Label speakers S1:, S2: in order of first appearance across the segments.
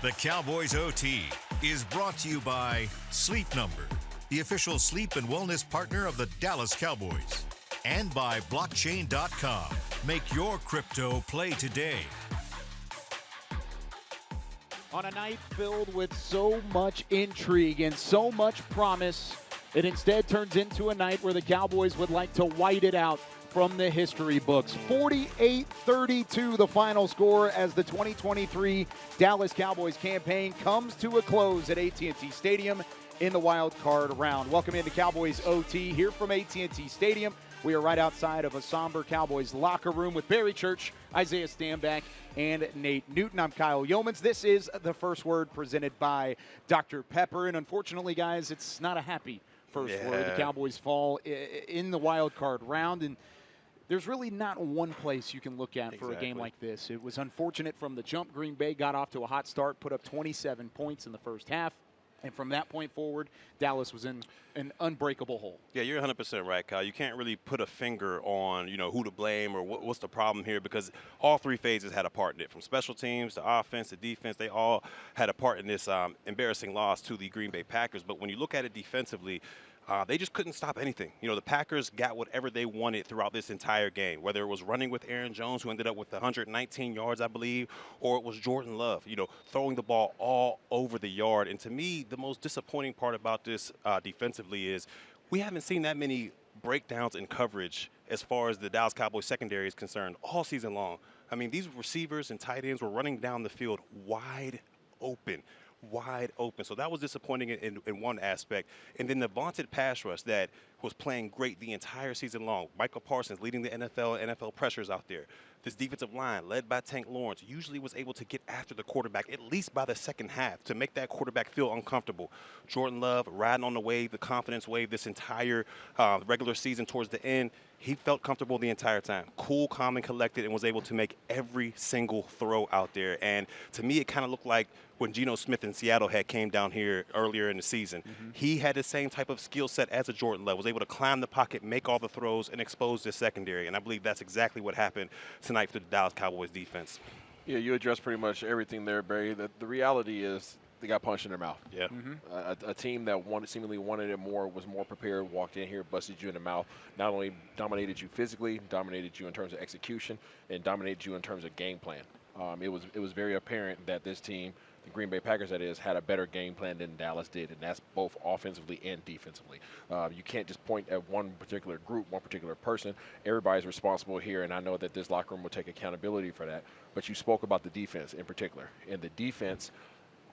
S1: The Cowboys OT is brought to you by Sleep Number, the official sleep and wellness partner of the Dallas Cowboys, and by blockchain.com. Make your crypto play today.
S2: On a night filled with so much intrigue and so much promise, it instead turns into a night where the Cowboys would like to white it out from the history books. 48-32 the final score as the 2023 Dallas Cowboys campaign comes to a close at AT&T Stadium in the wild card round. Welcome into Cowboys OT here from AT&T Stadium. We are right outside of a somber Cowboys locker room with Barry Church, Isaiah Stanback, and Nate Newton. I'm Kyle Yeomans. This is The First Word presented by Dr. Pepper. And unfortunately, guys, it's not a happy first word. The Cowboys fall in the wild card round, and there's really not one place you can look at for a game like this. It was unfortunate from the jump. Green Bay got off to a hot start, put up 27 points in the first half. And from that point forward, Dallas was in an unbreakable hole.
S3: Yeah, you're 100% right, Kyle. You can't really put a finger on, who to blame or what's the problem here, because all three phases had a part in it. From special teams to offense to defense, they all had a part in this embarrassing loss to the Green Bay Packers. But when you look at it defensively, they just couldn't stop anything. The Packers got whatever they wanted throughout this entire game, whether it was running with Aaron Jones, who ended up with 119 yards, I believe, or it was Jordan Love, throwing the ball all over the yard. And to me, the most disappointing part about this defensively is we haven't seen that many breakdowns in coverage as far as the Dallas Cowboys secondary is concerned all season long. I mean, these receivers and tight ends were running down the field wide open. So that was disappointing in one aspect. And then the vaunted pass rush that was playing great the entire season long. Michael Parsons leading the NFL pressures out there. This defensive line, led by Tank Lawrence, usually was able to get after the quarterback, at least by the second half, to make that quarterback feel uncomfortable. Jordan Love riding on the wave, the confidence wave this entire regular season towards the end. He felt comfortable the entire time. Cool, calm, and collected, and was able to make every single throw out there. And to me, it kind of looked like when Geno Smith in Seattle had came down here earlier in the season. He had the same type of skill set as a Jordan Love, was able to climb the pocket, make all the throws, and expose the secondary. And I believe that's exactly what happened tonight for the Dallas Cowboys defense.
S4: Yeah, you addressed pretty much everything there, Barry. The reality is they got punched in their mouth.
S3: Yeah.
S4: A team that seemingly wanted it more, was more prepared, walked in here, busted you in the mouth, not only dominated you physically, dominated you in terms of execution, and dominated you in terms of game plan. It was very apparent that this team, the Green Bay Packers that is, had a better game plan than Dallas did, and that's both offensively and defensively. You can't just point at one particular group, one particular person. Everybody's responsible here, and I know that this locker room will take accountability for that. But you spoke about the defense in particular. And the defense,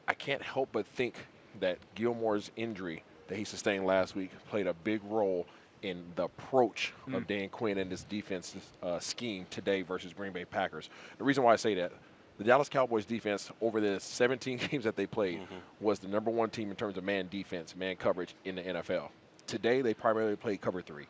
S4: I can't help but think that Gilmore's injury that he sustained last week played a big role in the approach of Dan Quinn and this defense scheme today versus Green Bay Packers. The reason why I say that, the Dallas Cowboys defense over the 17 games that they played was the number one team in terms of man defense, man coverage in the NFL. Today, they primarily played cover three.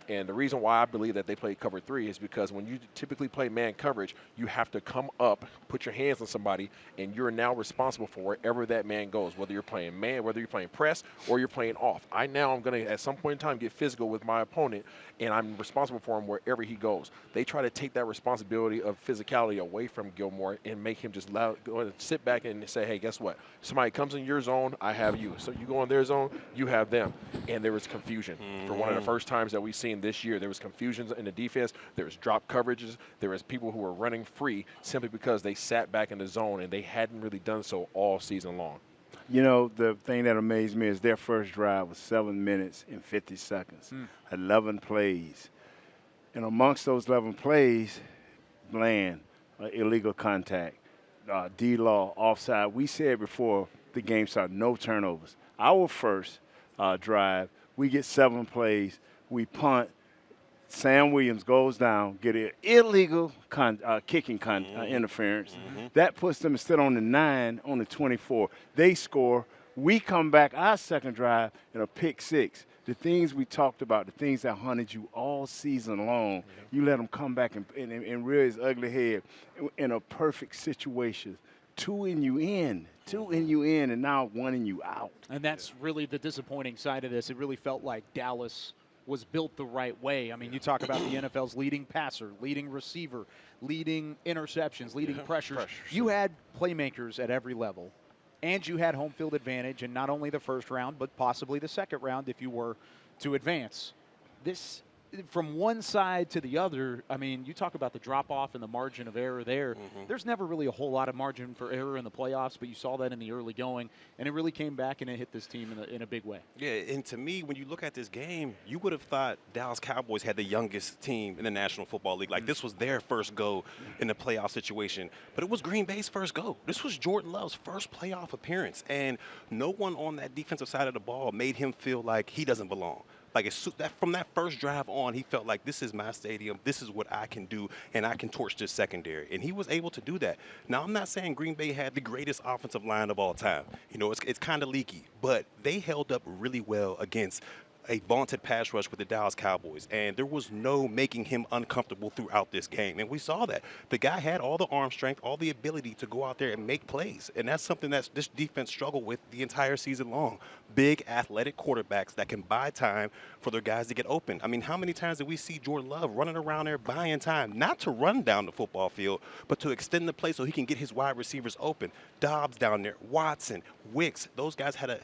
S4: And the reason why I believe that they played cover three is because when you typically play man coverage, you have to come up, put your hands on somebody, and you're now responsible for wherever that man goes, whether you're playing man, whether you're playing press, or you're playing off. I now am going to, at some point in time, get physical with my opponent, and I'm responsible for him wherever he goes. They try to take that responsibility of physicality away from Gilmore and make him just go and sit back and say, hey, guess what? Somebody comes in your zone, I have you. So you go in their zone, you have them. And there was confusion. For one of the first times that we've seen this year, there was confusion in the defense. There was drop coverages. There was people who were running free simply because they sat back in the zone, and they hadn't really done so all season long.
S5: The thing that amazed me is their first drive was 7 minutes and 50 seconds, 11 plays. And amongst those 11 plays, Bland, illegal contact, D-Law, offside. We said before the game started, no turnovers. Our first drive, we get 7 plays, we punt, Sam Williams goes down, get an illegal kicking interference. That puts them instead on the 9, on the 24. They score. We come back our second drive in a pick 6. The things we talked about, the things that hunted you all season long, you let them come back and rear his ugly head in a perfect situation. 2 in you in, and now 1 in you out.
S2: And that's really the disappointing side of this. It really felt like Dallas was built the right way. I mean, you talk about the NFL's leading passer, leading receiver, leading interceptions, leading pressures. You had playmakers at every level. and you had home field advantage in not only the first round, but possibly the second round if you were to advance. This, from one side to the other, I mean, you talk about the drop-off and the margin of error there. There's never really a whole lot of margin for error in the playoffs, but you saw that in the early going, and it really came back and it hit this team in a big way.
S3: Yeah, and to me, when you look at this game, you would have thought Dallas Cowboys had the youngest team in the National Football League. Like, this was their first go in the playoff situation. But it was Green Bay's first go. This was Jordan Love's first playoff appearance, and no one on that defensive side of the ball made him feel like he doesn't belong. Like, from that first drive on, he felt like this is my stadium, this is what I can do, and I can torch this secondary. And he was able to do that. Now, I'm not saying Green Bay had the greatest offensive line of all time. You know, it's kind of leaky. But they held up really well against a vaunted pass rush with the Dallas Cowboys, and there was no making him uncomfortable throughout this game, and we saw that. The guy had all the arm strength, all the ability to go out there and make plays, and that's something that this defense struggled with the entire season long. Big, athletic quarterbacks that can buy time for their guys to get open. I mean, how many times did we see Jordan Love running around there buying time, not to run down the football field, but to extend the play so he can get his wide receivers open? Dobbs down there, Watson, Wicks, those guys had a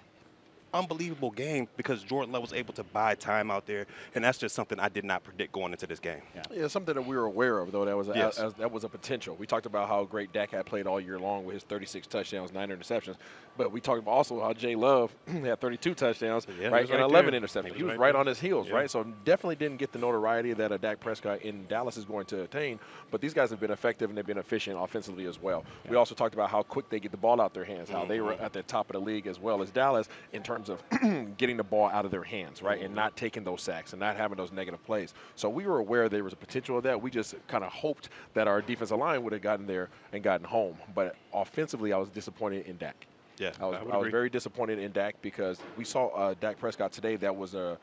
S3: unbelievable game because Jordan Love was able to buy time out there, and that's just something I did not predict going into this game.
S4: Yeah, something that we were aware of, though, that was a potential. We talked about how great Dak had played all year long with his 36 touchdowns, 9 interceptions, but we talked about also how Jay Love had 32 touchdowns, right, and 11 interceptions. He was right on his heels, right? So definitely didn't get the notoriety that a Dak Prescott in Dallas is going to attain, but these guys have been effective and they've been efficient offensively as well. We also talked about how quick they get the ball out their hands, how they were at the top of the league as well as Dallas in terms of getting the ball out of their hands, right, and not taking those sacks and not having those negative plays. So we were aware there was a potential of that. We just kind of hoped that our defensive line would have gotten there and gotten home. But offensively, I was disappointed in Dak.
S3: Yeah,
S4: I was very disappointed in Dak because we saw Dak Prescott today that was a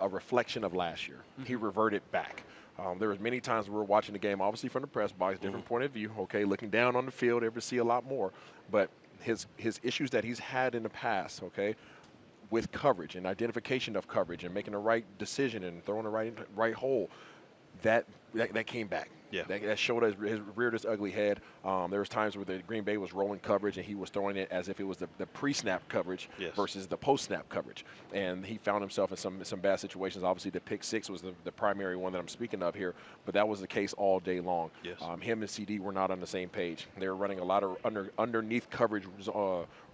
S4: reflection of last year. He reverted back. There was many times we were watching the game, obviously from the press box, different point of view, okay, looking down on the field, able to see a lot more. But his issues that he's had in the past, okay, with coverage and identification of coverage and making the right decision and throwing the right hole, that came back. Yeah. That showed his reared his ugly head. There was times where the Green Bay was rolling coverage and he was throwing it as if it was the pre-snap coverage versus the post-snap coverage. And he found himself in some bad situations. Obviously, the pick six was the primary one that I'm speaking of here, but that was the case all day long.
S3: Yes.
S4: Him and CeeDee were not on the same page. They were running a lot of underneath coverage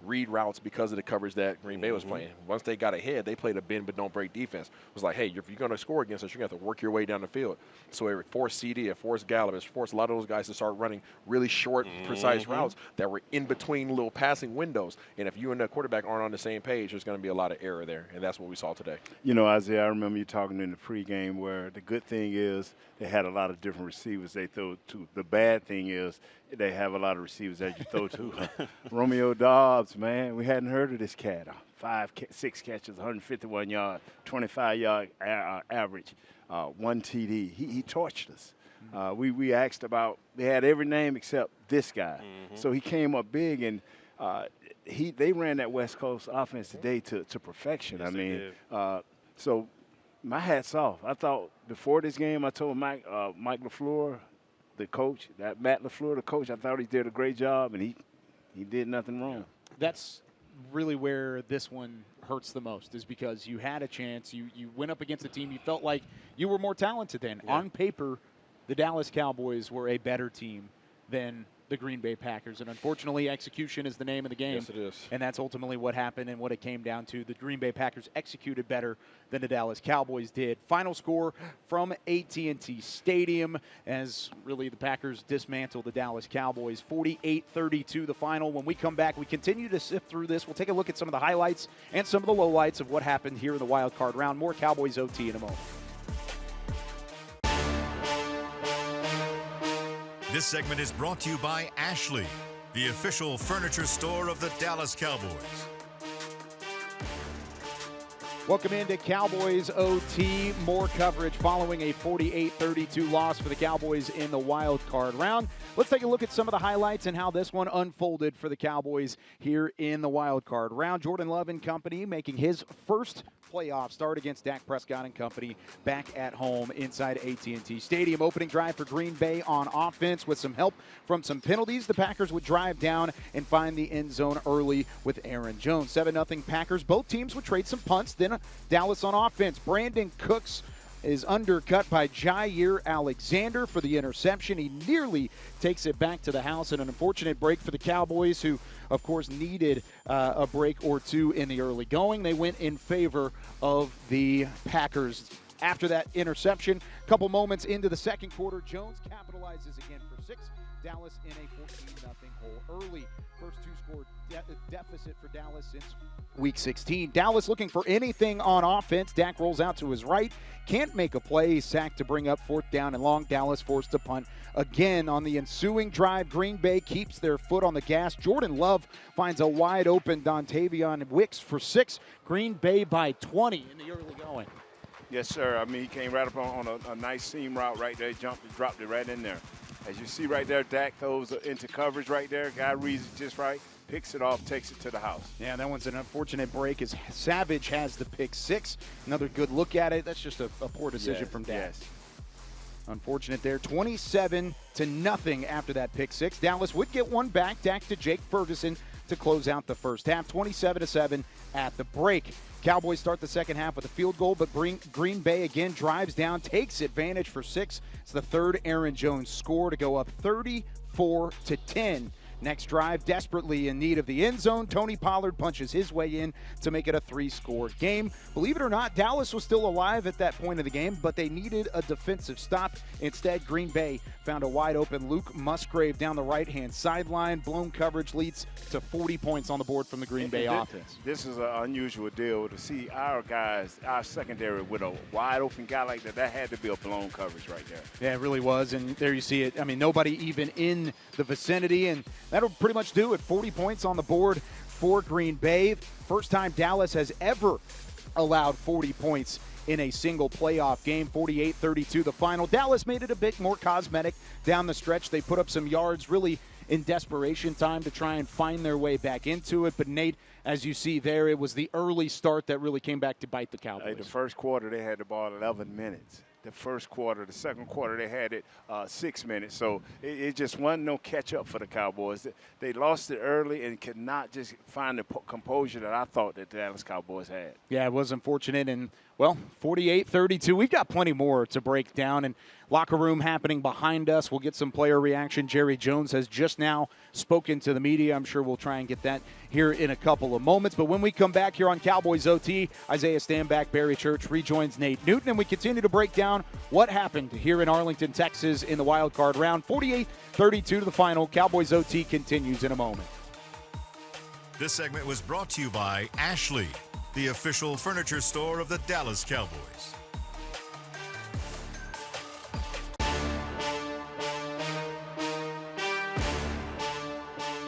S4: read routes because of the coverage that Green Bay was playing. Once they got ahead, they played a bend but don't break defense. It was like, hey, if you're going to score against us, you're going to have to work your way down the field. So it forced CeeDee, it forced Gallup, it forced a lot of those guys to start running really short, precise routes that were in between little passing windows. And if you and the quarterback aren't on the same page, there's going to be a lot of error there, and that's what we saw today.
S5: You know, Isaiah, I remember you talking in the pregame where the good thing is they had a lot of different receivers they throw to. The bad thing is they have a lot of receivers that you throw to. Romeo Dobbs, man, we hadn't heard of this cat. 6 catches, 151 yards, 25-yard average, 1 TD. He torched us. We asked about, they had every name except this guy. So he came up big, and they ran that West Coast offense today to perfection.
S3: Yes,
S5: I mean, so my hat's off. I thought before this game, I told Mike LaFleur, the coach, Matt LaFleur, the coach, I thought he did a great job, and he did nothing wrong.
S2: That's really where this one hurts the most, is because you had a chance. You went up against a team you felt like you were more talented than. Yeah. On paper, the Dallas Cowboys were a better team than the Green Bay Packers. And unfortunately, execution is the name of the game.
S4: Yes, it is.
S2: And that's ultimately what happened and what it came down to. The Green Bay Packers executed better than the Dallas Cowboys did. Final score from AT&T Stadium as really the Packers dismantled the Dallas Cowboys. 48-32 the final. When we come back, we continue to sift through this. We'll take a look at some of the highlights and some of the lowlights of what happened here in the wild card round. More Cowboys OT in a moment.
S1: This segment is brought to you by Ashley, the official furniture store of the Dallas Cowboys.
S2: Welcome into Cowboys OT. More coverage following a 48-32 loss for the Cowboys in the wild card round. Let's take a look at some of the highlights and how this one unfolded for the Cowboys here in the wild card round. Jordan Love and company making his first playoff start against Dak Prescott and company back at home inside AT&T Stadium. Opening drive for Green Bay on offense with some help from some penalties. The Packers would drive down and find the end zone early with Aaron Jones. 7-0 Packers. Both teams would trade some punts. Then Dallas on offense. Brandon Cooks is undercut by Jair Alexander for the interception. He nearly takes it back to the house, and an unfortunate break for the Cowboys, who, of course, needed a break or two in the early going. They went in favor of the Packers. After that interception, a couple moments into the second quarter, Jones capitalizes again for 6. Dallas in a 14-0 hole early. First two-score deficit for Dallas since Week 16. Dallas looking for anything on offense. Dak rolls out to his right. Can't make a play. He's sacked to bring up 4th down and long. Dallas forced to punt again on the ensuing drive. Green Bay keeps their foot on the gas. Jordan Love finds a wide-open Dontavion Wicks for 6. Green Bay by 20 in the early going.
S5: Yes, sir. I mean, he came right up on a nice seam route right there. He jumped and dropped it right in there. As you see right there, Dak goes into coverage right there. Guy reads it just right, picks it off, takes it to the house.
S2: Yeah, that one's an unfortunate break as Savage has the pick 6. Another good look at it. That's just a poor decision from Dak.
S5: Yes.
S2: Unfortunate there. 27-0 after that pick 6. Dallas would get one back. Dak to Jake Ferguson to close out the first half. 27-7 at the break. Cowboys start the second half with a field goal, but Green Bay again drives down, takes advantage for 6. It's the third Aaron Jones score to go up 34-10. Next drive, desperately in need of the end zone. Tony Pollard punches his way in to make it a 3-score game. Believe it or not, Dallas was still alive at that point of the game, but they needed a defensive stop. Instead, Green Bay found a wide-open Luke Musgrave down the right-hand sideline. Blown coverage leads to 40 points on the board from the Green Bay offense.
S5: This is an unusual deal to see our guys, our secondary, with a wide-open guy like that. That had to be a blown coverage right there.
S2: Yeah, it really was, and there you see it. I mean, nobody even in the vicinity, and that'll pretty much do it. 40 points on the board for Green Bay. First time Dallas has ever allowed 40 points in a single playoff game. 48-32 the final. Dallas made it a bit more cosmetic down the stretch. They put up some yards really in desperation time to try and find their way back into it. But, Nate, as you see there, it was the early start that really came back to bite the Cowboys.
S5: Hey, the first quarter, they had the ball 11 minutes. The first quarter, the second quarter, they had it 6 minutes. So it just wasn't no catch-up for the Cowboys. They lost it early and could not just find the composure that I thought that the Dallas Cowboys had.
S2: Yeah, it was unfortunate. And, well, 48-32. We've got plenty more to break down. And locker room happening behind us. We'll get some player reaction. Jerry Jones has just now spoken to the media. I'm sure we'll try and get that here in a couple of moments. But when we come back here on Cowboys OT, Isaiah Stanback, Barry Church rejoins Nate Newton, and we continue to break down what happened here in Arlington, Texas in the wild card round. 48-32 to the final. Cowboys OT continues in a moment.
S1: This segment was brought to you by Ashley, the official furniture store of the Dallas Cowboys.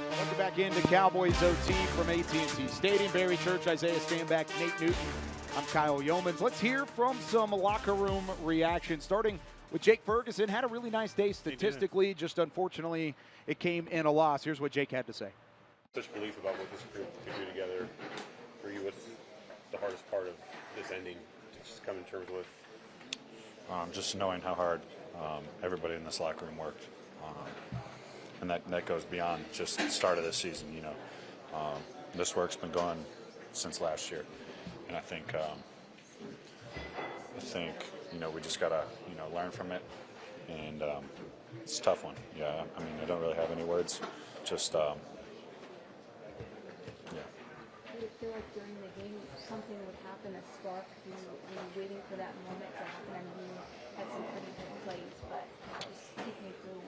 S2: Welcome back into Cowboys OT from AT&T Stadium. Barry Church, Isaiah Stanback, Nate Newton. I'm Kyle Yeomans. Let's hear from some locker room reaction, starting with Jake Ferguson. Had a really nice day statistically, just unfortunately it came in a loss. Here's what Jake had to say.
S6: Such belief about what this group could do together. For you, what's the hardest part of this ending to just come in terms with?
S7: Just knowing how hard everybody in this locker room worked. And that goes beyond just the start of this season, you know. This work's been going since last year. And I think you know, we just got to, you know, learn from it. And it's a tough one. Yeah, I mean, I don't really have any words. Just, yeah.
S8: Did it feel like during the game something would happen, a spark? You were waiting for that moment to happen. I mean, you had some pretty good plays, but just take me through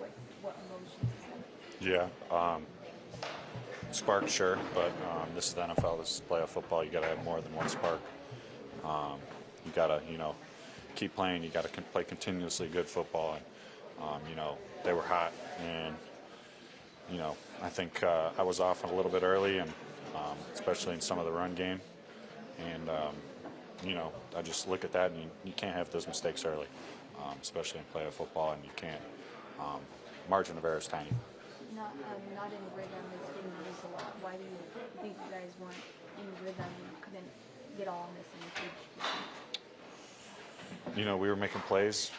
S8: what emotions you had.
S7: Yeah, spark, sure, but this is the NFL. This is playoff football. You got to have more than one spark. You got to, you know, keep playing. You got to play continuously good football. And you know, they were hot, and you know, I think I was off a little bit early, and especially in some of the run game. And you know, I just look at that, and you can't have those mistakes early, especially in playoff football, and you can't. Margin of error is tiny.
S8: Not in rhythm is being used a lot. Why do you think you guys weren't in rhythm and couldn't get all on the same page?
S7: You know, we were making plays.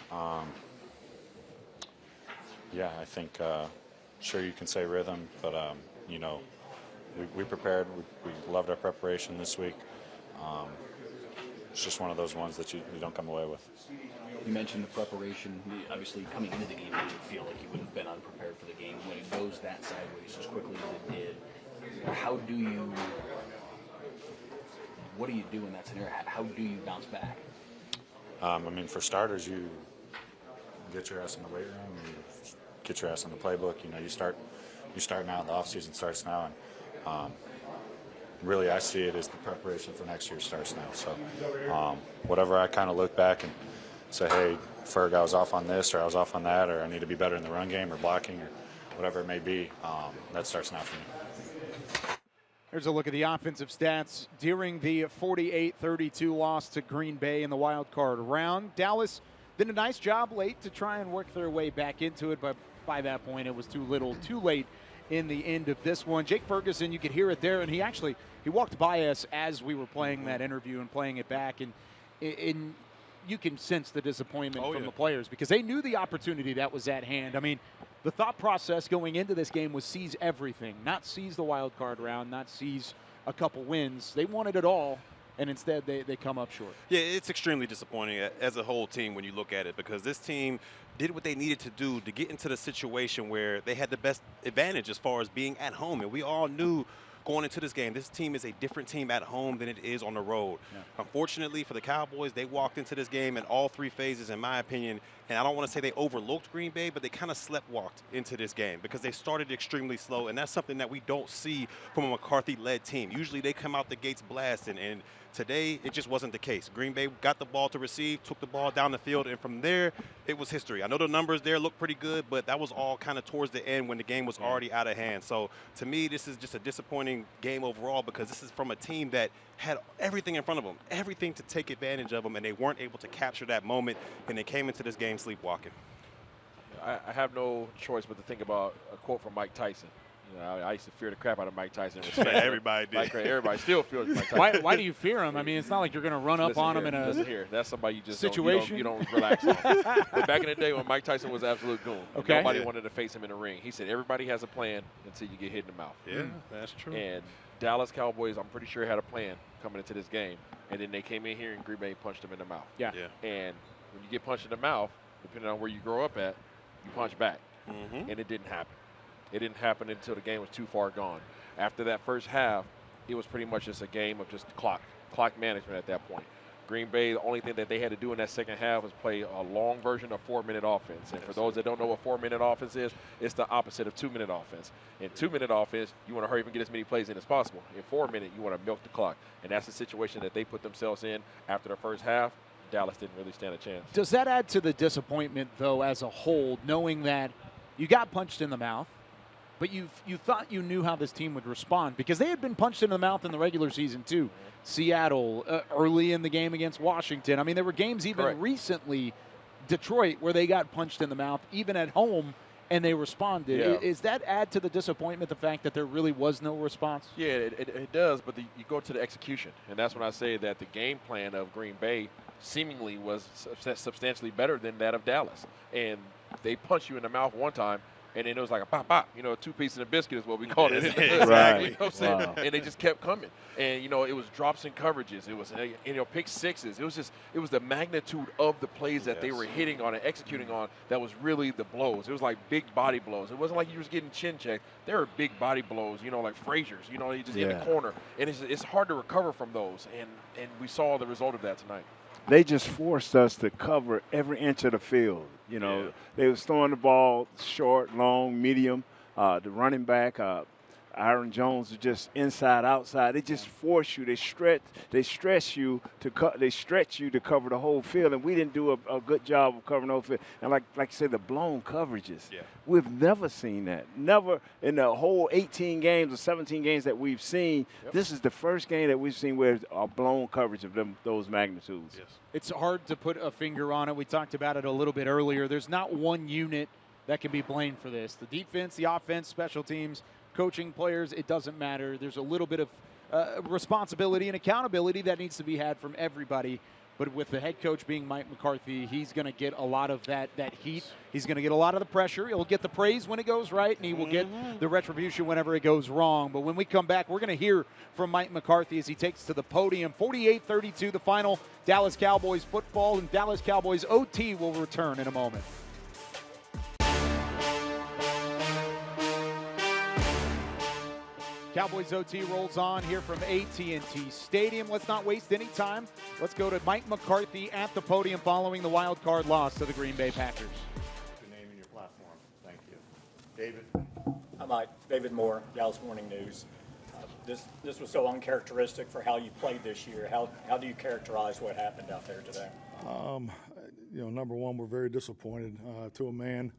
S7: Yeah, I think, sure you can say rhythm, but, you know, we prepared. We loved our preparation this week. It's just one of those ones that you don't come away with.
S9: You mentioned the preparation. Obviously, coming into the game, you didn't feel like you would have been unprepared for the game. When it goes that sideways as quickly as it did, what do you do in that scenario? How do you bounce back?
S7: I mean, for starters, you get your ass in the weight room, you get your ass in the playbook. You know, you start now. The off season starts now, and really, I see it as the preparation for next year starts now. So, whatever I kind of look back and say, hey, Ferg, I was off on this, or I was off on that, or I need to be better in the run game, or blocking, or whatever it may be. That starts now for me.
S2: Here's a look at the offensive stats during the 48-32 loss to Green Bay in the wild card round. Dallas did a nice job late to try and work their way back into it, but by that point it was too little, too late in the end of this one. Jake Ferguson, you could hear it there, and he walked by us as we were playing that interview and playing it back, and you can sense the disappointment from the players because they knew the opportunity that was at hand. I mean, the thought process going into this game was seize everything, not seize the wild card round, not seize a couple wins. They wanted it all, and instead they come up short.
S3: Yeah, it's extremely disappointing as a whole team when you look at it, because this team did what they needed to do to get into the situation where they had the best advantage as far as being at home. And we all knew going into this game, this team is a different team at home than it is on the road. Yeah. Unfortunately for the Cowboys, they walked into this game in all three phases, in my opinion, and I don't want to say they overlooked Green Bay, but they kind of sleptwalked into this game because they started extremely slow, and that's something that we don't see from a McCarthy-led team. Usually they come out the gates blasting, and today it just wasn't the case. Green Bay got the ball to receive, took the ball down the field, and from there it was history. I know the numbers there look pretty good, but that was all kind of towards the end when the game was already out of hand. So to me, this is just a disappointing game overall because this is from a team that had everything in front of them, everything to take advantage of them, and they weren't able to capture that moment, and they came into this game sleepwalking.
S4: I have no choice but to think about a quote from Mike Tyson. You know, I used to fear the crap out of Mike Tyson.
S3: Everybody did.
S4: Everybody still fears Mike Tyson.
S2: Why do you fear him? I mean, it's not like you're going to run up on him in a
S4: That's somebody you just
S2: situation.
S4: You don't relax on. But back in the day when Mike Tyson was absolute goon, nobody wanted to face him in the ring. He said everybody has a plan until you get hit in the mouth.
S3: Yeah, that's true.
S4: And Dallas Cowboys, I'm pretty sure, had a plan coming into this game. And then they came in here and Green Bay punched them in the mouth.
S2: Yeah.
S4: And when you get punched in the mouth, depending on where you grow up at, you punch back. And it didn't happen. It didn't happen until the game was too far gone. After that first half, it was pretty much just a game of just clock management at that point. Green Bay, the only thing that they had to do in that second half was play a long version of 4-minute offense. And for those that don't know what 4-minute offense is, it's the opposite of 2-minute offense. In 2-minute offense, you want to hurry up and get as many plays in as possible. In 4-minute, you want to milk the clock. And that's the situation that they put themselves in after the first half. Dallas didn't really stand a chance.
S2: Does that add to the disappointment, though, as a whole, knowing that you got punched in the mouth, but you thought you knew how this team would respond? Because they had been punched in the mouth in the regular season, too. Seattle, early in the game against Washington. I mean, there were games even recently, Detroit, where they got punched in the mouth, even at home, and they responded.
S4: Yeah.
S2: Is that add to the disappointment, the fact that there really was no response?
S4: Yeah, it does, but you go to the execution. And that's when I say that the game plan of Green Bay seemingly was substantially better than that of Dallas. And they punched you in the mouth one time, and then it was like a pop, pop. You know, 2 pieces of biscuit is what we called it.
S5: Right.
S4: You know what I'm saying? Wow. And they just kept coming. And, you know, it was drops and coverages. It was, you know, pick sixes. It was the magnitude of the plays that they were hitting on and executing on that was really the blows. It was like big body blows. It wasn't like you was getting chin checked. There were big body blows, you know, like Frazier's, you know, you just in the corner. And it's hard to recover from those. And we saw the result of that tonight.
S5: They just forced us to cover every inch of the field. You know, they was throwing the ball short, long, medium. The running back, Aaron Jones, was just inside, outside. They just force you. They stretch you to cover the whole field, and we didn't do a good job of covering the whole field. And like you said, the blown coverages. Yeah. We've never seen that. Never in the whole 18 games or 17 games that we've seen. Yep. This is the first game that we've seen where a blown coverage of those magnitudes.
S2: Yes. It's hard to put a finger on it. We talked about it a little bit earlier. There's not one unit that can be blamed for this. The defense, the offense, special teams, coaching, players, it doesn't matter. There's a little bit of responsibility and accountability that needs to be had from everybody. But with the head coach being Mike McCarthy, he's going to get a lot of that heat. He's going to get a lot of the pressure. He'll get the praise when it goes right, and he will get the retribution whenever it goes wrong. But when we come back, we're going to hear from Mike McCarthy as he takes to the podium. 48-32, the final. Dallas Cowboys football and Dallas Cowboys OT will return in a moment. Cowboys OT rolls on here from AT&T Stadium. Let's not waste any time. Let's go to Mike McCarthy at the podium following the wild card loss to the Green Bay Packers.
S10: Your name and your platform. Thank you. David?
S11: Hi, Mike. David Moore, Dallas Morning News. This was so uncharacteristic for how you played this year. How do you characterize what happened out there today?
S12: Number one, we're very disappointed to a man.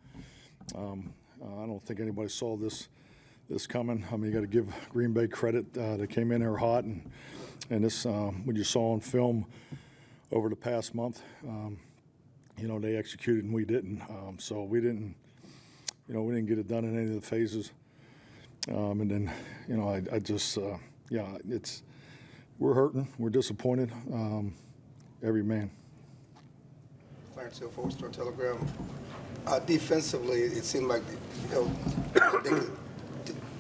S12: I don't think anybody saw this coming. I mean, you got to give Green Bay credit. They came in here hot, and this, what you saw on film over the past month, they executed and we didn't. So we didn't get it done in any of the phases. And then, we're hurting, we're disappointed, every man.
S13: Clarence Hill, Fort Star Telegram. Defensively, it seemed like,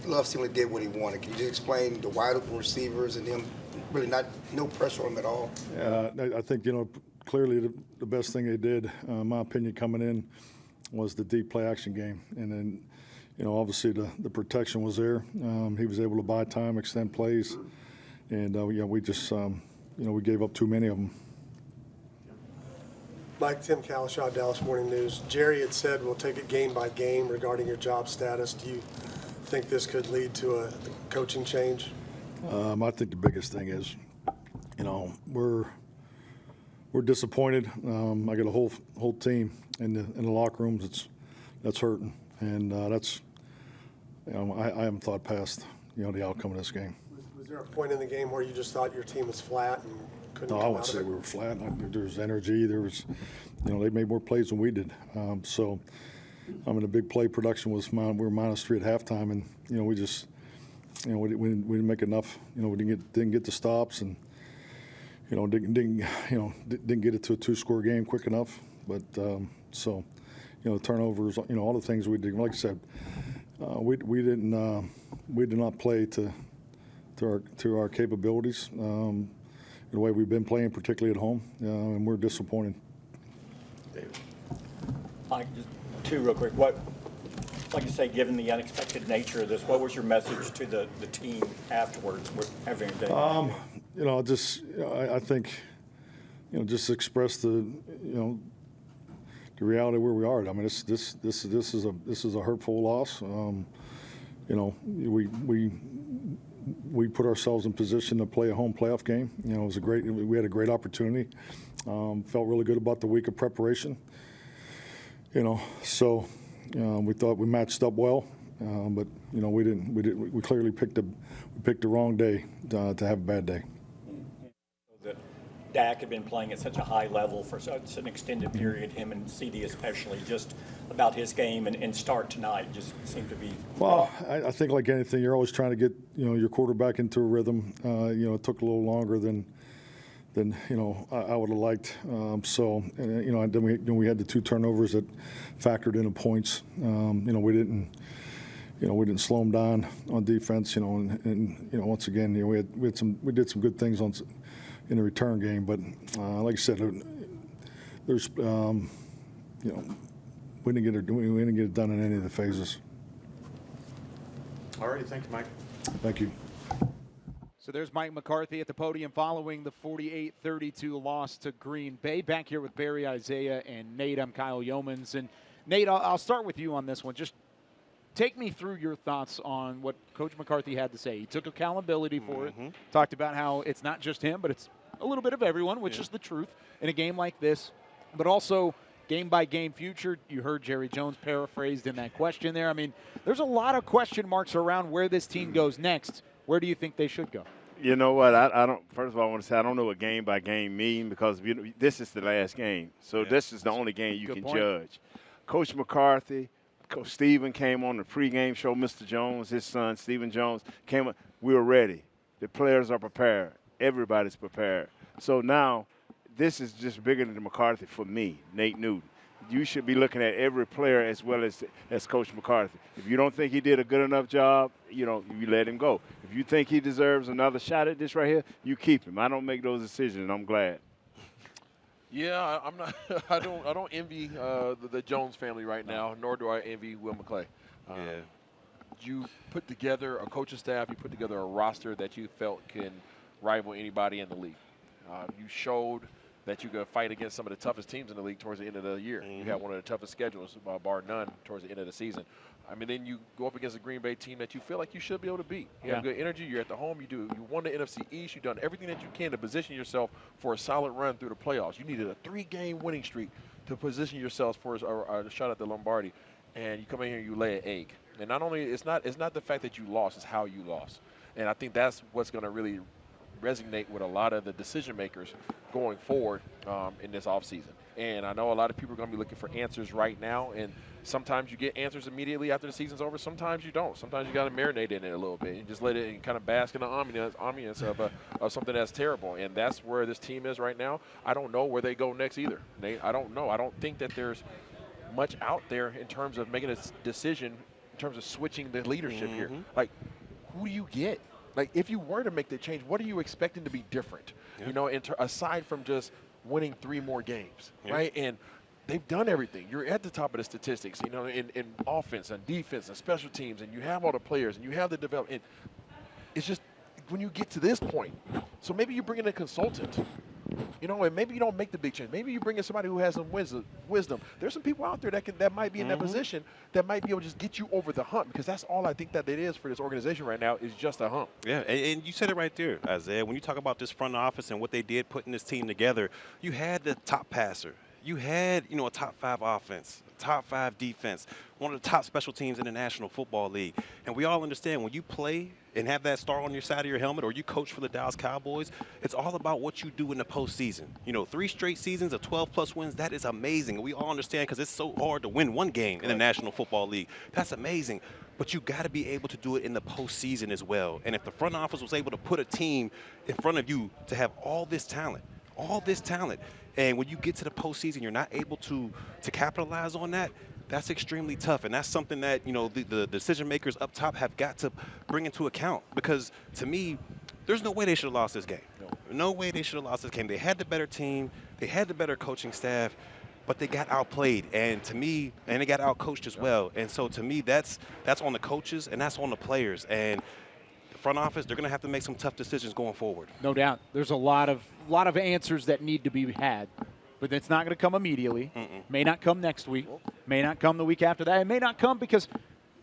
S13: Love seemingly did what he wanted. Can you just explain the wide open receivers and them really no pressure on them at all?
S12: I think, clearly the best thing they did, in my opinion, coming in was the deep play action game. And then, obviously the protection was there. He was able to buy time, extend plays. And, we just, we gave up too many of them.
S14: Mike, Tim Kalishaw, Dallas Morning News. Jerry had said we'll take it game by game regarding your job status. Do you think this could lead to a coaching change?
S12: I think the biggest thing is, we're disappointed. I got a whole team in the locker rooms that's hurting, and that's I haven't thought past the outcome of this game.
S14: Was there a point in the game where you just thought your team was flat and couldn't?
S12: No, I wouldn't say we were flat. There was energy. There was, they made more plays than we did. The big play production was we were -3 at halftime, and we just we didn't make enough. We didn't get the stops, and didn't get it to a 2-score game quick enough. But turnovers, all the things we did. Like I said, we did not play to our capabilities the way we've been playing, particularly at home, and we're disappointed.
S10: David.
S11: Mike, just two real quick. Like you say, given the unexpected nature of this, what was your message to the team afterwards?
S12: I think, just express the reality where we are. I mean, this is a hurtful loss. We put ourselves in position to play a home playoff game. We had a great opportunity. Felt really good about the week of preparation. We thought we matched up well, but we didn't. We clearly picked the wrong day to have a bad day.
S11: Dak had been playing at such a high level for such an extended period, him and CeeDee especially, just about his game and start tonight just seemed to be.
S12: Well, I think like anything, you're always trying to get your quarterback into a rhythm. It took a little longer than I would have liked. Then we had the 2 turnovers that factored into points. We didn't slow them down on defense. Once again, we did some good things in the return game. But like I said, there's we didn't get it done in any of the phases.
S10: All right, thank you, Mike.
S12: Thank you.
S2: So there's Mike McCarthy at the podium following the 48-32 loss to Green Bay. Back here with Barry, Isaiah, and Nate. I'm Kyle Yeomans. And Nate, I'll start with you on this one. Just take me through your thoughts on what Coach McCarthy had to say. He took accountability for it, talked about how it's not just him, but it's a little bit of everyone, which is the truth in a game like this, but also game-by-game future. You heard Jerry Jones paraphrased in that question there. I mean, there's a lot of question marks around where this team goes next. Where do you think they should go?
S5: You know what? I don't. First of all, I want to say I don't know what game by game mean, because this is the last game, so this is the only game you can judge. Coach McCarthy, Coach Stephen came on the pregame show. Mr. Jones, his son Stephen Jones came on. We were ready. The players are prepared. Everybody's prepared. So now this is just bigger than McCarthy for me, Nate Newton. You should be looking at every player as well as Coach McCarthy. If you don't think he did a good enough job, you let him go. If you think he deserves another shot at this right here, you keep him. I don't make those decisions, and I'm glad.
S4: Yeah, I'm not. I don't envy the Jones family right now, nor do I envy Will McClay. You put together a coaching staff, you put together a roster that you felt can rival anybody in the league. You showed that you could fight against some of the toughest teams in the league towards the end of the year. You had one of the toughest schedules, bar none, towards the end of the season. I mean, then you go up against a Green Bay team that you feel like you should be able to beat. You have good energy. You're at the home. You won the NFC East. You've done everything that you can to position yourself for a solid run through the playoffs. You needed a 3-game winning streak to position yourselves for a shot at the Lombardi. And you come in here and you lay an egg. And not only it's not the fact that you lost, it's how you lost. And I think that's what's going to really resonate with a lot of the decision makers going forward in this offseason. And I know a lot of people are going to be looking for answers right now, and sometimes you get answers immediately after the season's over. Sometimes you don't. Sometimes you got to marinate in it a little bit and just let it and kind of bask in the ambiance of something that's terrible. And that's where this team is right now. I don't know where they go next either, Nate. I don't know. I don't think that there's much out there in terms of making a decision in terms of switching the leadership here. Like, who do you get? Like, if you were to make the change, what are you expecting to be different? Aside from just winning 3 more games, right? And they've done everything. You're at the top of the statistics, in offense and defense and special teams, and you have all the players and you have the development. It's just when you get to this point, so maybe you bring in a consultant, and maybe you don't make the big change. Maybe you bring in somebody who has some wisdom. There's some people out there that might be in that position that might be able to just get you over the hump, because that's all I think that it is for this organization right now is just a hump.
S3: Yeah, and you said it right there, Isaiah. When you talk about this front office and what they did putting this team together, you had the top passer. You had, a top 5 offense, top 5 defense, one of the top special teams in the National Football League. And we all understand when you play and have that star on your side of your helmet, or you coach for the Dallas Cowboys, it's all about what you do in the postseason. 3 straight seasons of 12-plus wins, that is amazing. And we all understand, because it's so hard to win one game in the National Football League. That's amazing. But you got to be able to do it in the postseason as well. And if the front office was able to put a team in front of you to have all this talent, and when you get to the postseason, you're not able to capitalize on that, that's extremely tough. And that's something that, the decision makers up top have got to bring into account. Because to me, there's no way they should have lost this game. No way they should have lost this game. They had the better team. They had the better coaching staff. But they got outplayed, and to me, and they got outcoached as well. And so to me, that's on the coaches and that's on the players. And front office, they're going to have to make some tough decisions going forward.
S2: No doubt. There's a lot of answers that need to be had, but it's not going to come immediately. May not come next week. May not come the week after that. It may not come because,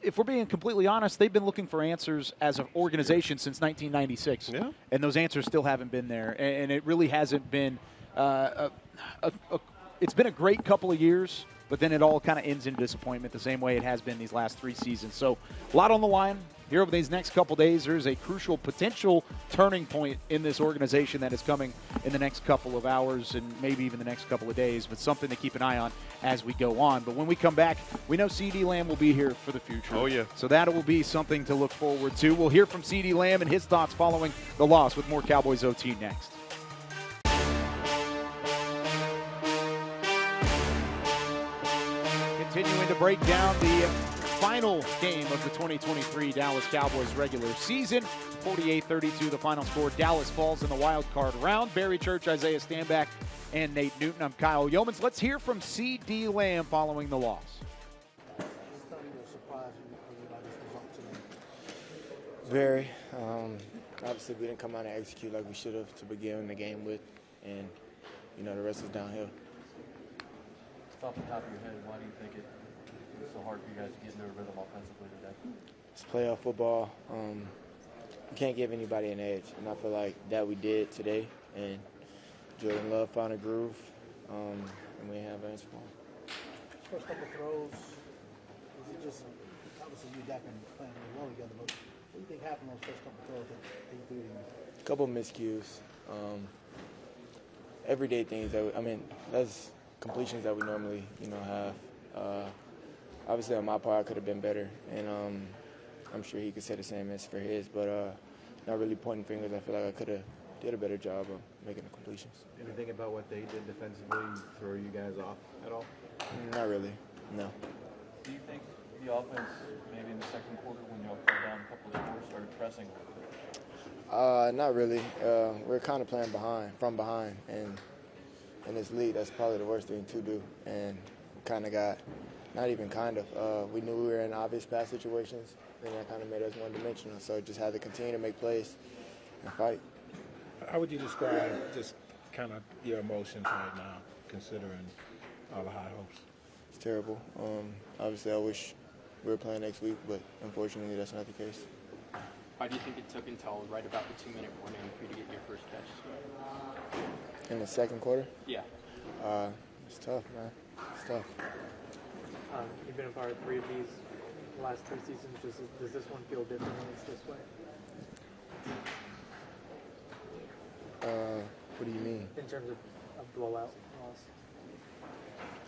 S2: if we're being completely honest, they've been looking for answers as an organization since 1996. Yeah. And those answers still haven't been there. And it really hasn't been it's been a great couple of years, but then it all kind of ends in disappointment the same way it has been these last 3 seasons. So a lot on the line. Here over these next couple days, there's a crucial potential turning point in this organization that is coming in the next couple of hours and maybe even the next couple of days, but something to keep an eye on as we go on. But when we come back, we know CeeDee Lamb will be here for the future.
S3: Oh, yeah.
S2: So that will be something to look forward to. We'll hear from CeeDee Lamb and his thoughts following the loss with more Cowboys OT next. Continuing to break down the final game of the 2023 Dallas Cowboys regular season. 48-32 the final score. Dallas falls in the wild card round. Barry Church, Isaiah Stanback, and Nate Newton. I'm Kyle Yeomans. Let's hear from CeeDee Lamb following the loss.
S15: Very. Obviously, we didn't come out and execute like we should have to begin the game with, and the rest is downhill.
S16: Off the top of your head, why do you think it was so hard for you guys to get into a rhythm offensively today?
S15: It's playoff football. You can't give anybody an edge, and I feel like that we did today. And Jordan Love found a groove, and we have an answer for him.
S17: First couple throws, was it just obviously you Dak and playing really well together? But what do you think happened on those first couple throws that he threw to you?
S15: A couple miscues, everyday things that's completions that we normally, have. Obviously, on my part, I could have been better, and I'm sure he could say the same as for his. But not really pointing fingers. I feel like I could have did a better job of making the completions.
S18: Anything about what they did defensively throw you guys off at all?
S15: Not really, no.
S16: Do you think the offense, maybe in the second quarter when y'all fell down a couple of scores, started pressing a little bit?
S15: Not really. We're kind of playing from behind, and in this league, that's probably the worst thing to do. And we kind of got, not even kind of, we knew we were in obvious pass situations, and that kind of made us one-dimensional. So just had to continue to make plays and fight.
S19: How would you describe just kind of your emotions right now, considering all the high hopes?
S15: It's terrible. Obviously, I wish we were playing next week, but unfortunately, that's not the case.
S20: Why do you think it took until right about the 2-minute warning for you to get your first catch?
S15: In the second quarter?
S20: Yeah.
S15: It's tough, man. It's tough.
S21: You've been a part of 3 of these last 2 seasons. Does this one feel different when it's this way?
S15: What do you mean?
S21: In terms of a blowout loss?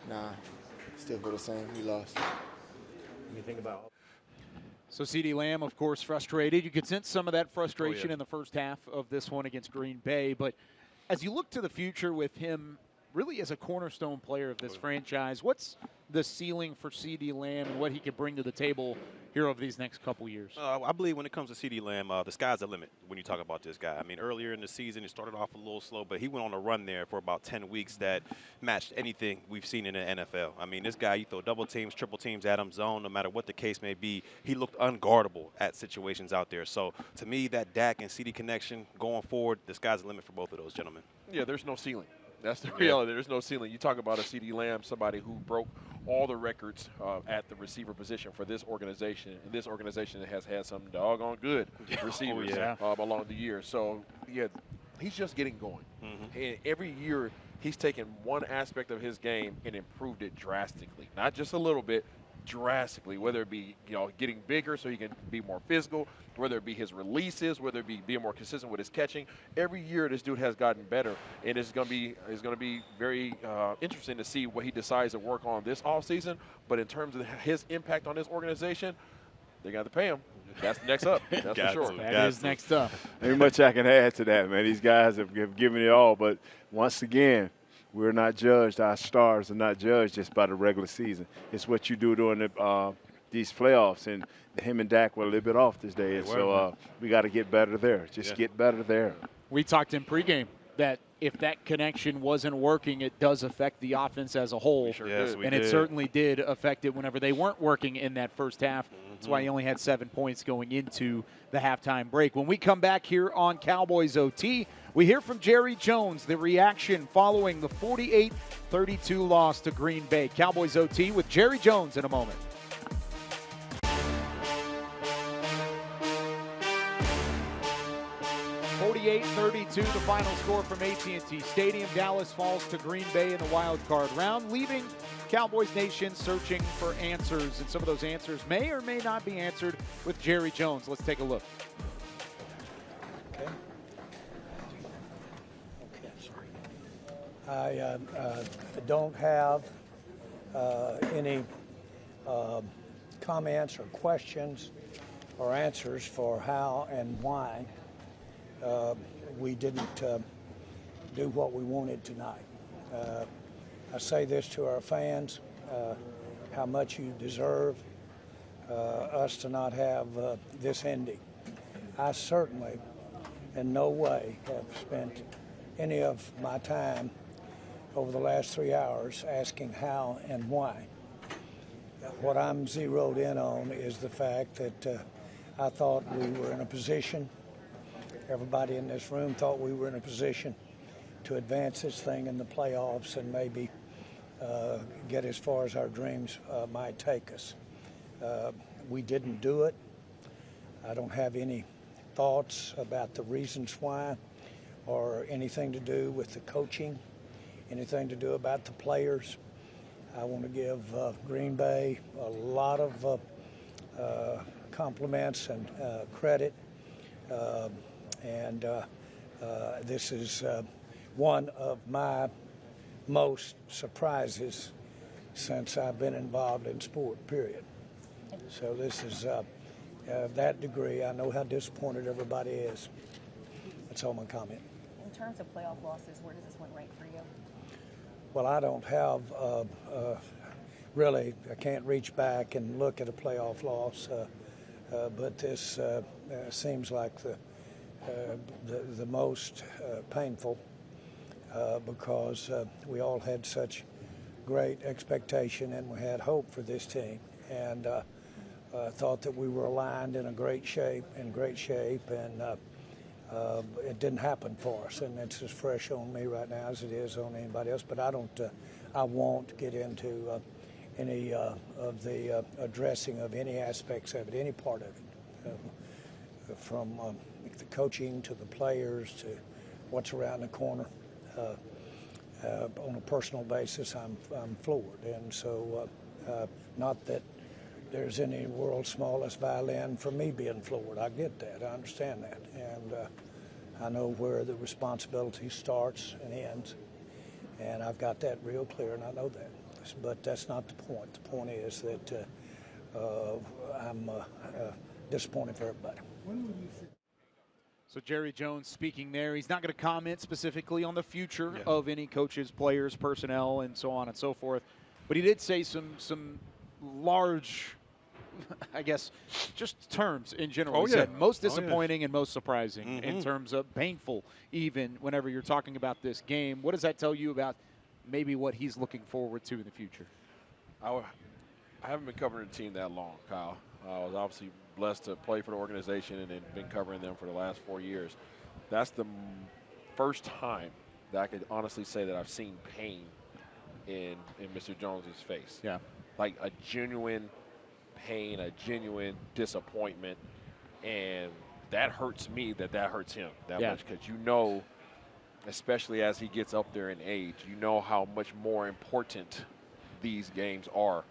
S15: Nah, still feel the same. We lost.
S18: When you think about
S2: So CeeDee Lamb, of course, frustrated. You could sense some of that frustration in the first half of this one against Green Bay. But as you look to the future with him really as a cornerstone player of this franchise, what's the ceiling for CeeDee Lamb and what he can bring to the table here over these next couple years?
S3: I believe when it comes to CeeDee Lamb, the sky's the limit when you talk about this guy. I mean, earlier in the season, he started off a little slow, but he went on a run there for about 10 weeks that matched anything we've seen in the NFL. I mean, this guy, you throw double teams, triple teams at him, zone, no matter what the case may be, he looked unguardable at situations out there. So, to me, that Dak and CeeDee connection going forward, the sky's the limit for both of those gentlemen.
S4: Yeah, there's no ceiling. That's the reality. There's no ceiling. You talk about a CeeDee Lamb, somebody who broke all the records at the receiver position for this organization. And this organization has had some doggone good receivers along the years. So, yeah, he's just getting going. And every year he's taken one aspect of his game and improved it drastically. Not just a little bit, drastically, whether it be getting bigger so he can be more physical, whether it be his releases, whether it be being more consistent with his catching. Every year this dude has gotten better, and it's going to be very interesting to see what he decides to work on this offseason. But in terms of his impact on this organization, they got to pay him. That's next up. That's for sure.
S2: That is next up.
S5: Ain't much I can add to that, man. These guys have given it all, but once again, we're not judged. Our stars are not judged just by the regular season. It's what you do during these playoffs, and him and Dak were a little bit off this day, and so we got to get better there. Just get better there.
S2: We talked in pregame that if that connection wasn't working, it does affect the offense as a whole. And it certainly did affect it whenever they weren't working in that first half. That's why he only had 7 points going into the halftime break. When we come back here on Cowboys OT, we hear from Jerry Jones, the reaction following the 48-32 loss to Green Bay. Cowboys OT with Jerry Jones in a moment. $48-32, the final score from AT&T Stadium. Dallas falls to Green Bay in the wild card round, leaving Cowboys Nation searching for answers. And some of those answers may or may not be answered with Jerry Jones. Let's take a look.
S22: I don't have any comments or questions or answers for how and why we didn't do what we wanted tonight. I say this to our fans, how much you deserve us to not have this ending. I certainly in no way have spent any of my time over the last 3 hours asking how and why. What I'm zeroed in on is the fact that I thought we were in a position, everybody in this room thought we were in a position to advance this thing in the playoffs and maybe get as far as our dreams might take us. We didn't do it. I don't have any thoughts about the reasons why or anything to do with the coaching, anything to do about the players. I want to give Green Bay a lot of compliments and credit. This is one of my most surprises since I've been involved in sport, period. So this is that degree, I know how disappointed everybody is. That's all my comment.
S1: In terms of playoff losses, where does this one rank for you?
S22: Well, I don't have really. I can't reach back and look at a playoff loss, but this seems like the most painful because we all had such great expectation and we had hope for this team, and thought that we were aligned in great shape, and it didn't happen for us, and it's as fresh on me right now as it is on anybody else. But I won't get into any of the addressing of any aspects of it, any part of it, from the coaching to the players to what's around the corner. On a personal basis, I'm floored, and so not that there's any world's smallest violin for me being floored. I get that. I understand that. And I know where the responsibility starts and ends. And I've got that real clear, and I know that. But that's not the point. The point is that I'm disappointed for everybody.
S2: So Jerry Jones speaking there. He's not going to comment specifically on the future of any coaches, players, personnel, and so on and so forth. But he did say some large, I guess, just terms in general. He said most disappointing and most surprising in terms of painful, even whenever you're talking about this game. What does that tell you about maybe what he's looking forward to in the future?
S4: I haven't been covering the team that long, Kyle. I was obviously blessed to play for the organization and then been covering them for the last 4 years. That's the first time that I could honestly say that I've seen pain in Mr. Jones's face.
S2: Yeah.
S4: Like a genuine pain, a genuine disappointment, and that hurts me that hurts him that much, because you know, especially as he gets up there in age, you know how much more important these games are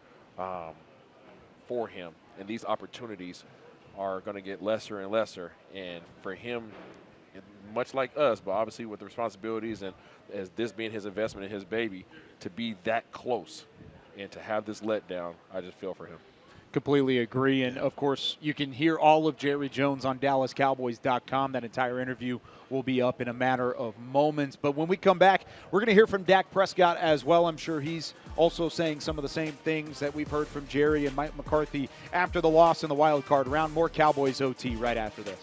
S4: for him, and these opportunities are going to get lesser and lesser. And for him, much like us, but obviously with the responsibilities and as this being his investment in his baby, to be that close and to have this letdown, I just feel for him.
S2: Completely agree. And, of course, you can hear all of Jerry Jones on DallasCowboys.com. That entire interview will be up in a matter of moments. But when we come back, we're going to hear from Dak Prescott as well. I'm sure he's also saying some of the same things that we've heard from Jerry and Mike McCarthy after the loss in the wild card round. More Cowboys OT right after this.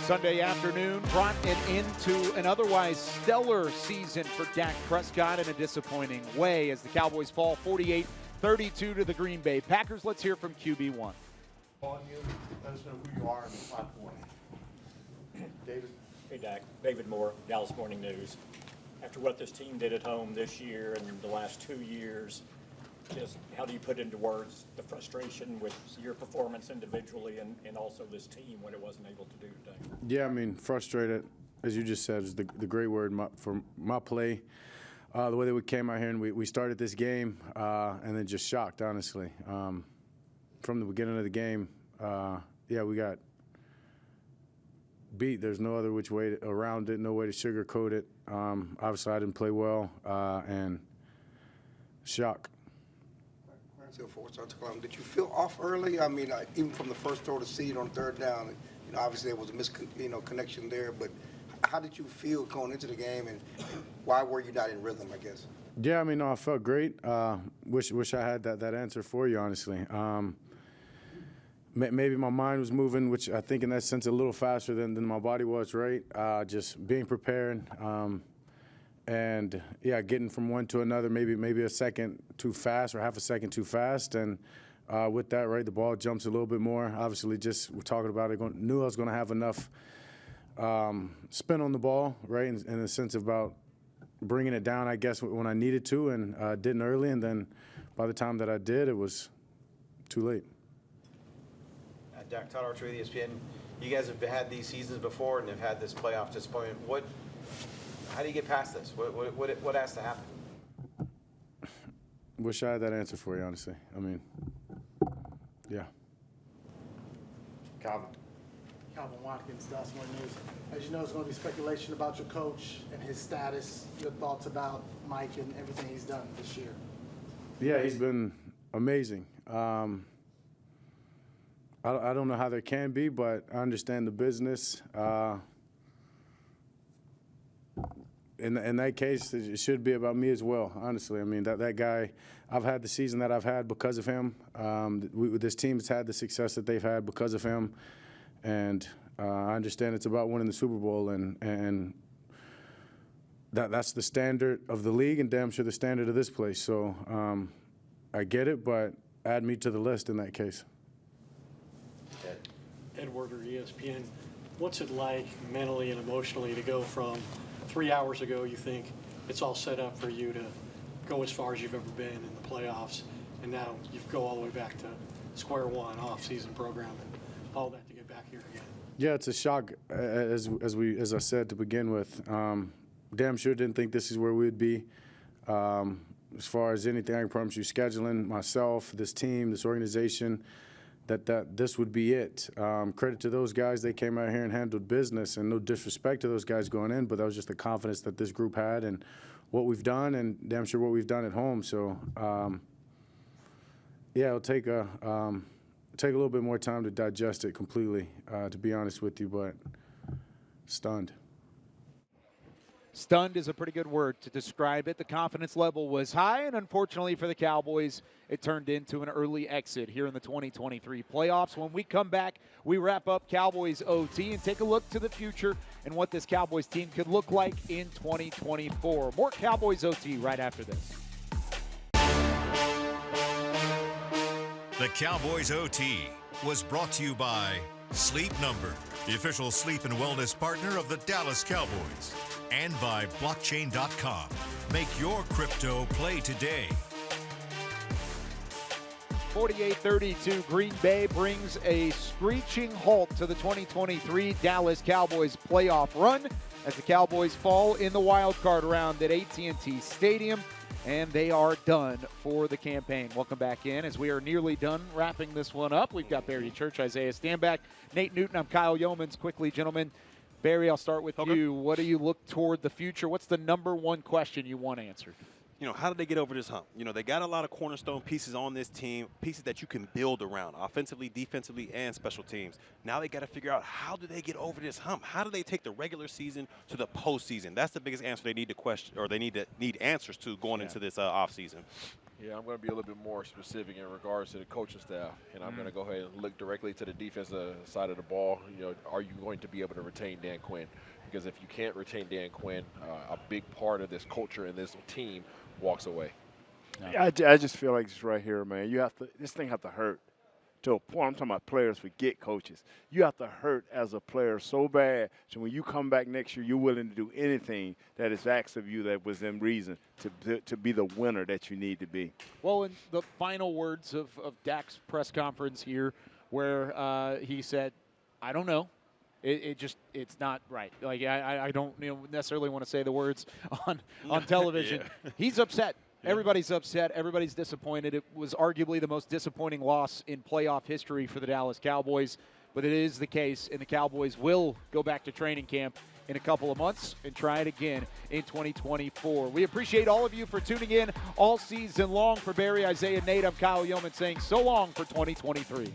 S2: Sunday afternoon brought it into an otherwise stellar season for Dak Prescott in a disappointing way as the Cowboys fall 48-32 to the Green Bay Packers. Let's hear from QB1.
S10: On you, let us know who you are on the platform. David.
S11: Hey, Dak. David Moore, Dallas Morning News. After what this team did at home this year and the last 2 years, just how do you put into words the frustration with your performance individually and also this team, what it wasn't able to do today?
S6: Yeah, I mean, frustrated, as you just said, is the great word for my play. The way that we came out here and we started this game and then just shocked, honestly. From the beginning of the game, we got beat. There's no other which way around it, no way to sugarcoat it. Obviously, I didn't play well and shock.
S13: Did you feel off early? I mean, even from the first throw to CeeDee on third down, obviously there was a connection there, but how did you feel going into the game, and why were you not in rhythm, I guess?
S6: Yeah, I mean, no, I felt great. Wish I had that answer for you, honestly. Maybe my mind was moving, which I think in that sense a little faster than my body was, right? Just being prepared. And getting from one to another, maybe a second too fast or half a second too fast, and with that, right, the ball jumps a little bit more. Obviously, just we're talking about it. Knew I was going to have enough spin on the ball, right, in the sense about bringing it down, I guess, when I needed to, and didn't early, and then by the time that I did, it was too late.
S23: Dak, Todd Archer with ESPN. You guys have had these seasons before and have had this playoff disappointment. How do you get past this? What has to happen?
S6: Wish I had that answer for you, honestly. I mean, yeah.
S10: Calvin.
S17: Calvin Watkins, Dallas Morning News. As you know, there's going to be speculation about your coach and his status. Your thoughts about Mike and everything he's done this year?
S6: Yeah, he's been amazing. I don't know how there can be, but I understand the business. In that case, it should be about me as well, honestly. I mean, that guy, I've had the season that I've had because of him. This team has had the success that they've had because of him. And I understand it's about winning the Super Bowl, and that's the standard of the league and damn sure the standard of this place. So I get it, but add me to the list in that case.
S7: Ed Werder, ESPN. What's it like mentally and emotionally to go from 3 hours ago you think it's all set up for you to go as far as you've ever been in the playoffs, and now you go all the way back to square one, off-season program, and all that to get back here again?
S6: Yeah, it's a shock, as I said to begin with. Damn sure didn't think this is where we'd be. As far as anything, I can promise you, scheduling, myself, this team, this organization, that this would be it. Credit to those guys. They came out here and handled business, and no disrespect to those guys going in, but that was just the confidence that this group had and what we've done, and damn sure what we've done at home. So, yeah, it'll take a little bit more time to digest it completely, to be honest with you, but stunned.
S2: Stunned is a pretty good word to describe it. The confidence level was high, and unfortunately for the Cowboys, it turned into an early exit here in the 2023 playoffs. When we come back, we wrap up Cowboys OT and take a look to the future and what this Cowboys team could look like in 2024. More Cowboys OT right after this.
S8: The Cowboys OT was brought to you by Sleep Number, the official sleep and wellness partner of the Dallas Cowboys, and by blockchain.com. Make your crypto play today.
S2: 48-32, Green Bay brings a screeching halt to the 2023 Dallas Cowboys playoff run as the Cowboys fall in the wild card round at AT&T Stadium, and they are done for the campaign. Welcome back in as we are nearly done wrapping this one up. We've got Barry Church, Isaiah Stanback, Nate Newton. I'm Kyle Yeomans. Quickly, gentlemen, Barry, I'll start with you. What do you look toward the future? What's the number one question you want answered?
S3: You know, how did they get over this hump? You know, they got a lot of cornerstone pieces on this team, pieces that you can build around, offensively, defensively, and special teams. Now they got to figure out, how do they get over this hump? How do they take the regular season to the postseason? That's the biggest answer they need to question, or they need answers to going into this offseason.
S4: Yeah, I'm going to be a little bit more specific in regards to the coaching staff, and I'm going to go ahead and look directly to the defensive side of the ball. You know, are you going to be able to retain Dan Quinn? Because if you can't retain Dan Quinn, a big part of this culture and this team walks away.
S5: I just feel like it's right here, man. This thing have to hurt to a point. I'm talking about players, forget coaches. You have to hurt as a player so bad, so when you come back next year, you're willing to do anything that is asked of you that was in reason to be the winner that you need to be.
S2: Well, in the final words of Dak's press conference here, where he said, I don't know. It's not right. Like, I don't necessarily want to say the words on television. Yeah. He's upset. Yeah. Everybody's upset. Everybody's disappointed. It was arguably the most disappointing loss in playoff history for the Dallas Cowboys, but it is the case, and the Cowboys will go back to training camp in a couple of months and try it again in 2024. We appreciate all of you for tuning in all season long. For Barry, Isaiah, Nate, I'm Kyle Yeoman saying so long for 2023.